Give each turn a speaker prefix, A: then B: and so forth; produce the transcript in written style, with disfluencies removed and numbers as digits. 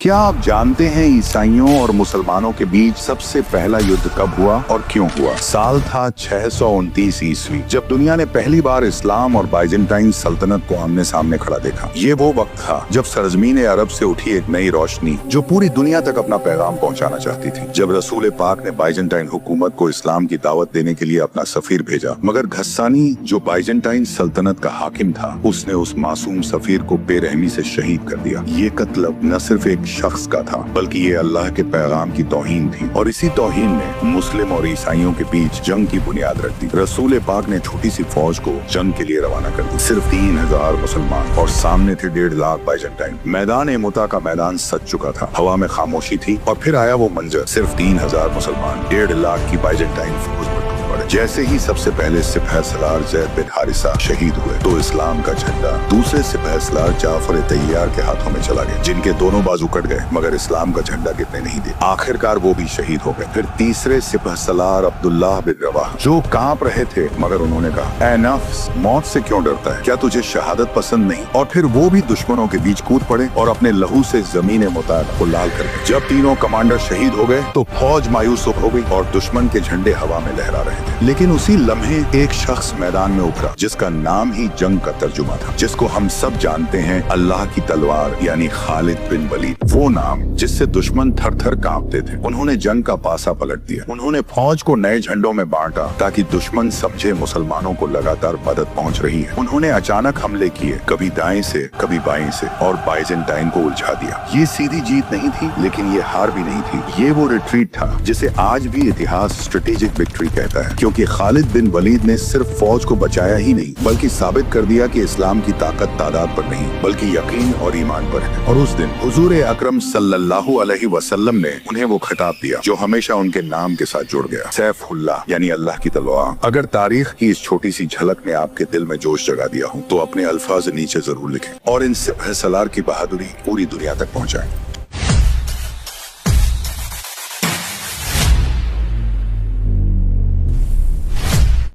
A: क्या आप जानते हैं ईसाइयों और मुसलमानों के बीच सबसे पहला युद्ध कब हुआ और क्यों हुआ? साल था 629 ईस्वी, जब दुनिया ने पहली बार इस्लाम और बाइजेंटाइन सल्तनत को आमने सामने खड़ा देखा। ये वो वक्त था जब सरजमीन अरब से उठी एक नई रोशनी जो पूरी दुनिया तक अपना पैगाम पहुंचाना चाहती थी। जब रसूल पाक ने बाइजेंटाइन हुकूमत को इस्लाम की दावत देने के लिए अपना सफीर भेजा, मगर घस्सानी जो बाइजेंटाइन सल्तनत का हाकिम था, उसने उस मासूम सफीर को बेरहमी से शहीद कर दिया। ये कत्ल न सिर्फ एक शख्स का था, बल्कि ये अल्लाह के पैगाम की तौहीन थी, और इसी तौहीन ने मुस्लिम और ईसाइयों के बीच जंग की बुनियाद रख दी। रसूल पाक ने छोटी सी फौज को जंग के लिए रवाना कर दी। सिर्फ 3000 मुसलमान और सामने थे 1.5 लाख बाइजेंटाइन। मैदान मुता का मैदान सज चुका था, हवा में खामोशी थी, और फिर आया वो मंजर, सिर्फ 3000 मुसलमान 1.5 लाख की बाइजेंटाइन फौज में टूट पड़े। जैसे ही सबसे पहले सिपह सलार ज़ैद बिन हारिसा शहीद हुए, तो इस्लाम का झंडा दूसरे सिपह सलार जाफर तैयार के हाथों में चला गया, जिनके दोनों बाजू कट गए, मगर इस्लाम का झंडा गिरने नहीं दिया। आखिरकार वो भी शहीद हो गए। फिर तीसरे सिपह सलार अब्दुल्लाह बिन रवाह, जो कांप रहे थे, मगर उन्होंने कहा, ऐ नफ्स, मौत से क्यों डरता है? क्या तुझे शहादत पसंद नहीं? और फिर वो भी दुश्मनों के बीच कूद पड़े और अपने लहू से जमीन मुता को लाल कर गए। जब तीनों कमांडर शहीद हो गए, तो फौज मायूस हो गई और दुश्मन के झंडे हवा में लहरा रहे थे। लेकिन उसी लम्हे एक शख्स मैदान में उभरा, जिसका नाम ही जंग का तर्जुमा था, जिसको हम सब जानते हैं, अल्लाह की तलवार यानी खालिद बिन वलीद। वो नाम जिससे दुश्मन थर थर कांपते थे। उन्होंने जंग का पासा पलट दिया। उन्होंने फौज को नए झंडों में बांटा, ताकि दुश्मन समझे मुसलमानों को लगातार मदद पहुंच रही है। उन्होंने अचानक हमले किए, कभी दाएं से कभी बाएं से, और बाइजेंटाइन को उलझा दिया। ये सीधी जीत नहीं थी, लेकिन ये हार भी नहीं थी। ये वो रिट्रीट था जिसे आज भी इतिहास स्ट्रेटेजिक विक्ट्री कहता है, क्योंकि खालिद बिन वलीद ने सिर्फ फौज को बचाया ही नहीं, बल्कि साबित कर दिया कि इस्लाम की ताकत तादाद पर नहीं, बल्कि यकीन और ईमान पर है। और उस दिन हुजूर अकरम सल्लल्लाहु अलैहि वसल्लम ने उन्हें वो खिताब दिया जो हमेशा उनके नाम के साथ जुड़ गया, सैफुल्लाह यानी अल्लाह की तलवार। अगर तारीख की इस छोटी सी झलक ने आपके दिल में जोश जगा दिया हो, तो अपने अल्फाज नीचे जरूर लिखें और इन सिपह सलार की बहादुरी पूरी दुनिया तक पहुंचाएं।